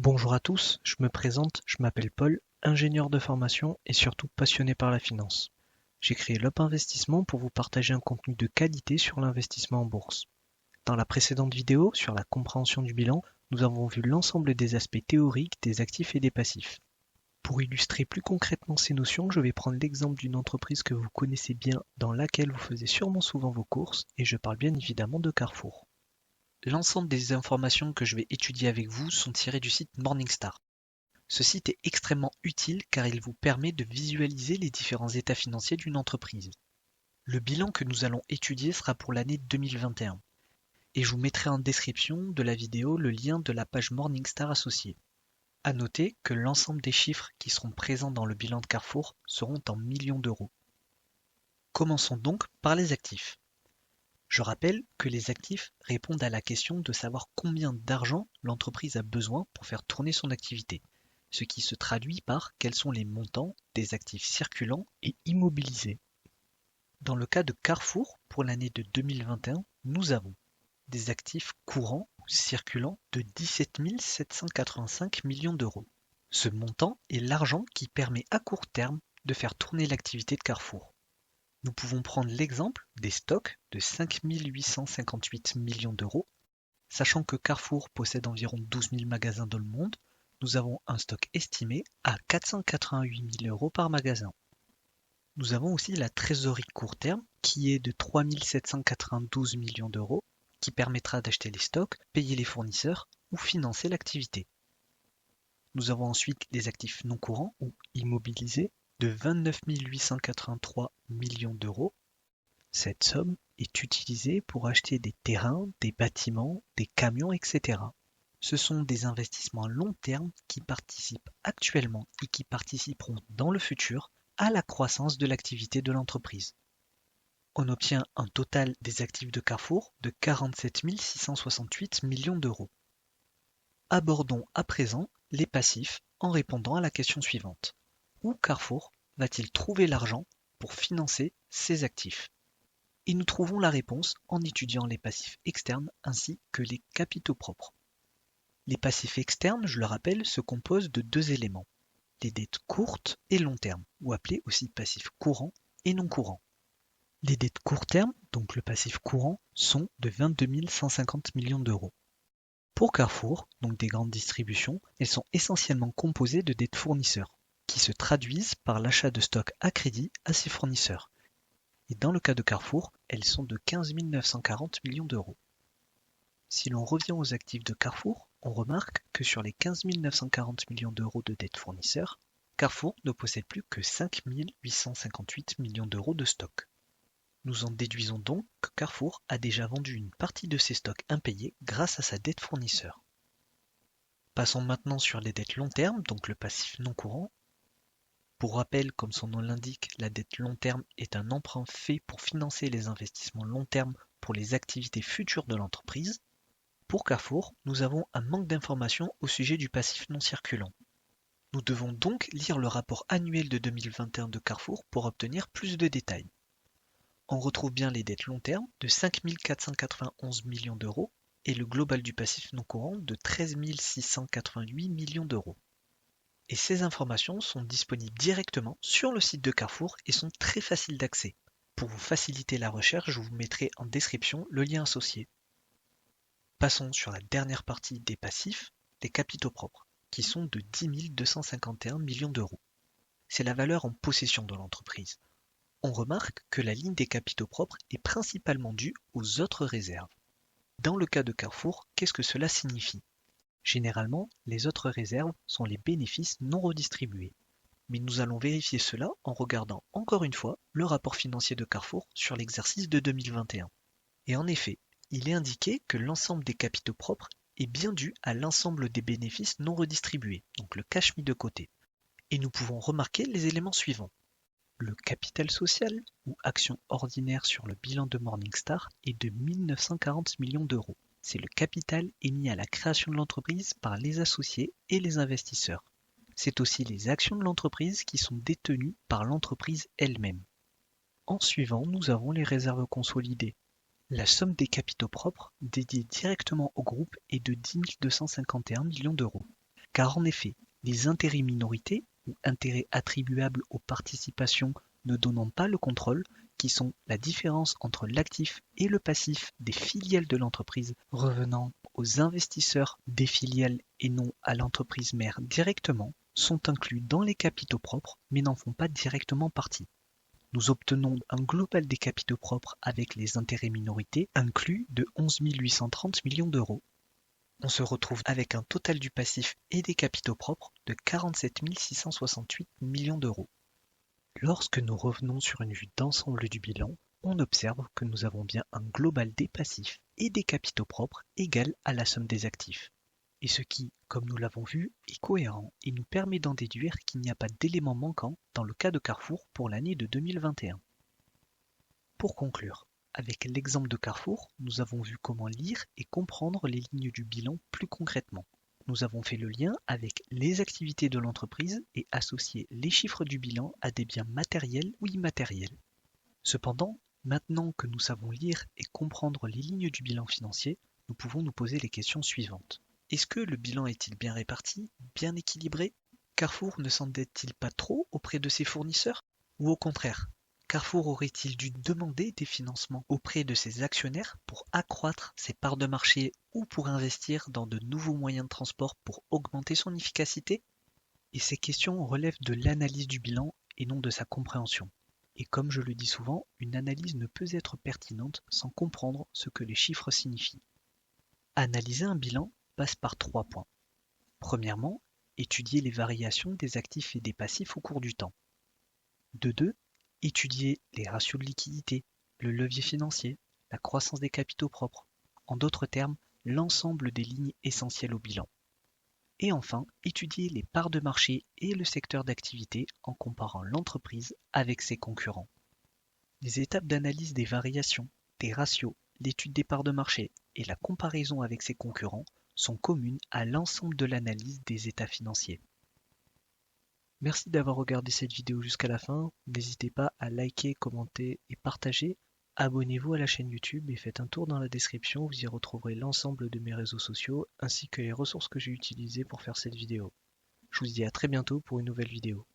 Bonjour à tous, je me présente, je m'appelle Paul, ingénieur de formation et surtout passionné par la finance. J'ai créé l'Up Investissement pour vous partager un contenu de qualité sur l'investissement en bourse. Dans la précédente vidéo sur la compréhension du bilan, nous avons vu l'ensemble des aspects théoriques des actifs et des passifs. Pour illustrer plus concrètement ces notions, je vais prendre l'exemple d'une entreprise que vous connaissez bien dans laquelle vous faisiez sûrement souvent vos courses et je parle bien évidemment de Carrefour. L'ensemble des informations que je vais étudier avec vous sont tirées du site Morningstar. Ce site est extrêmement utile car il vous permet de visualiser les différents états financiers d'une entreprise. Le bilan que nous allons étudier sera pour l'année 2021 et je vous mettrai en description de la vidéo le lien de la page Morningstar associée. À noter que l'ensemble des chiffres qui seront présents dans le bilan de Carrefour seront en millions d'euros. Commençons donc par les actifs. Je rappelle que les actifs répondent à la question de savoir combien d'argent l'entreprise a besoin pour faire tourner son activité, ce qui se traduit par quels sont les montants des actifs circulants et immobilisés. Dans le cas de Carrefour, pour l'année de 2021, nous avons des actifs courants ou circulants de 17 785 millions d'euros. Ce montant est l'argent qui permet à court terme de faire tourner l'activité de Carrefour. Nous pouvons prendre l'exemple des stocks de 5 858 millions d'euros. Sachant que Carrefour possède environ 12 000 magasins dans le monde, nous avons un stock estimé à 488 000 euros par magasin. Nous avons aussi la trésorerie court terme qui est de 3 792 millions d'euros, qui permettra d'acheter les stocks, payer les fournisseurs ou financer l'activité. Nous avons ensuite les actifs non courants ou immobilisés de 29 883 millions d'euros. Cette somme est utilisée pour acheter des terrains, des bâtiments, des camions, etc. Ce sont des investissements à long terme qui participent actuellement et qui participeront dans le futur à la croissance de l'activité de l'entreprise. On obtient un total des actifs de Carrefour de 47 668 millions d'euros. Abordons à présent les passifs en répondant à la question suivante. Où Carrefour va-t-il trouver l'argent pour financer ses actifs? Et nous trouvons la réponse en étudiant les passifs externes ainsi que les capitaux propres. Les passifs externes, je le rappelle, se composent de deux éléments, les dettes courtes et long terme, ou appelées aussi passifs courants et non courants. Les dettes court terme, donc le passif courant, sont de 22 150 millions d'euros. Pour Carrefour, donc des grandes distributions, elles sont essentiellement composées de dettes fournisseurs, qui se traduisent par l'achat de stocks à crédit à ses fournisseurs. Et dans le cas de Carrefour, elles sont de 15 940 millions d'euros. Si l'on revient aux actifs de Carrefour, on remarque que sur les 15 940 millions d'euros de dettes fournisseurs, Carrefour ne possède plus que 5 858 millions d'euros de stocks. Nous en déduisons donc que Carrefour a déjà vendu une partie de ses stocks impayés grâce à sa dette fournisseur. Passons maintenant sur les dettes long terme, donc le passif non courant. Pour rappel, comme son nom l'indique, la dette long terme est un emprunt fait pour financer les investissements long terme pour les activités futures de l'entreprise. Pour Carrefour, nous avons un manque d'informations au sujet du passif non circulant. Nous devons donc lire le rapport annuel de 2021 de Carrefour pour obtenir plus de détails. On retrouve bien les dettes long terme de 5 491 millions d'euros et le global du passif non courant de 13 688 millions d'euros. Et ces informations sont disponibles directement sur le site de Carrefour et sont très faciles d'accès. Pour vous faciliter la recherche, je vous mettrai en description le lien associé. Passons sur la dernière partie des passifs, les capitaux propres, qui sont de 10 251 millions d'euros. C'est la valeur en possession de l'entreprise. On remarque que la ligne des capitaux propres est principalement due aux autres réserves. Dans le cas de Carrefour, qu'est-ce que cela signifie? Généralement, les autres réserves sont les bénéfices non redistribués. Mais nous allons vérifier cela en regardant encore une fois le rapport financier de Carrefour sur l'exercice de 2021. Et en effet, il est indiqué que l'ensemble des capitaux propres est bien dû à l'ensemble des bénéfices non redistribués, donc le cash mis de côté. Et nous pouvons remarquer les éléments suivants. Le capital social, ou action ordinaire sur le bilan de Morningstar, est de 1 940 millions d'euros. C'est le capital émis à la création de l'entreprise par les associés et les investisseurs. C'est aussi les actions de l'entreprise qui sont détenues par l'entreprise elle-même. En suivant, nous avons les réserves consolidées. La somme des capitaux propres dédiés directement au groupe est de 10 251 millions d'euros. Car en effet, les intérêts minorités ou intérêts attribuables aux participations ne donnant pas le contrôle, qui sont la différence entre l'actif et le passif des filiales de l'entreprise revenant aux investisseurs des filiales et non à l'entreprise mère directement, sont inclus dans les capitaux propres mais n'en font pas directement partie. Nous obtenons un global des capitaux propres avec les intérêts minorités inclus de 11 830 millions d'euros. On se retrouve avec un total du passif et des capitaux propres de 47 668 millions d'euros. Lorsque nous revenons sur une vue d'ensemble du bilan, on observe que nous avons bien un global des passifs et des capitaux propres égal à la somme des actifs. Et ce qui, comme nous l'avons vu, est cohérent et nous permet d'en déduire qu'il n'y a pas d'éléments manquants dans le cas de Carrefour pour l'année de 2021. Pour conclure, avec l'exemple de Carrefour, nous avons vu comment lire et comprendre les lignes du bilan plus concrètement. Nous avons fait le lien avec les activités de l'entreprise et associé les chiffres du bilan à des biens matériels ou immatériels. Cependant, maintenant que nous savons lire et comprendre les lignes du bilan financier, nous pouvons nous poser les questions suivantes. Est-ce que le bilan est-il bien réparti, bien équilibré? Carrefour ne s'endette-t-il pas trop auprès de ses fournisseurs? Ou au contraire, Carrefour aurait-il dû demander des financements auprès de ses actionnaires pour accroître ses parts de marché ou pour investir dans de nouveaux moyens de transport pour augmenter son efficacité? Et ces questions relèvent de l'analyse du bilan et non de sa compréhension. Et comme je le dis souvent, une analyse ne peut être pertinente sans comprendre ce que les chiffres signifient. Analyser un bilan passe par 3 points. Premièrement, étudier les variations des actifs et des passifs au cours du temps. De 2, étudier les ratios de liquidité, le levier financier, la croissance des capitaux propres, en d'autres termes, l'ensemble des lignes essentielles au bilan. Et enfin, étudier les parts de marché et le secteur d'activité en comparant l'entreprise avec ses concurrents. Les étapes d'analyse des variations, des ratios, l'étude des parts de marché et la comparaison avec ses concurrents sont communes à l'ensemble de l'analyse des états financiers. Merci d'avoir regardé cette vidéo jusqu'à la fin. N'hésitez pas à liker, commenter et partager. Abonnez-vous à la chaîne YouTube et faites un tour dans la description, vous y retrouverez l'ensemble de mes réseaux sociaux ainsi que les ressources que j'ai utilisées pour faire cette vidéo. Je vous dis à très bientôt pour une nouvelle vidéo.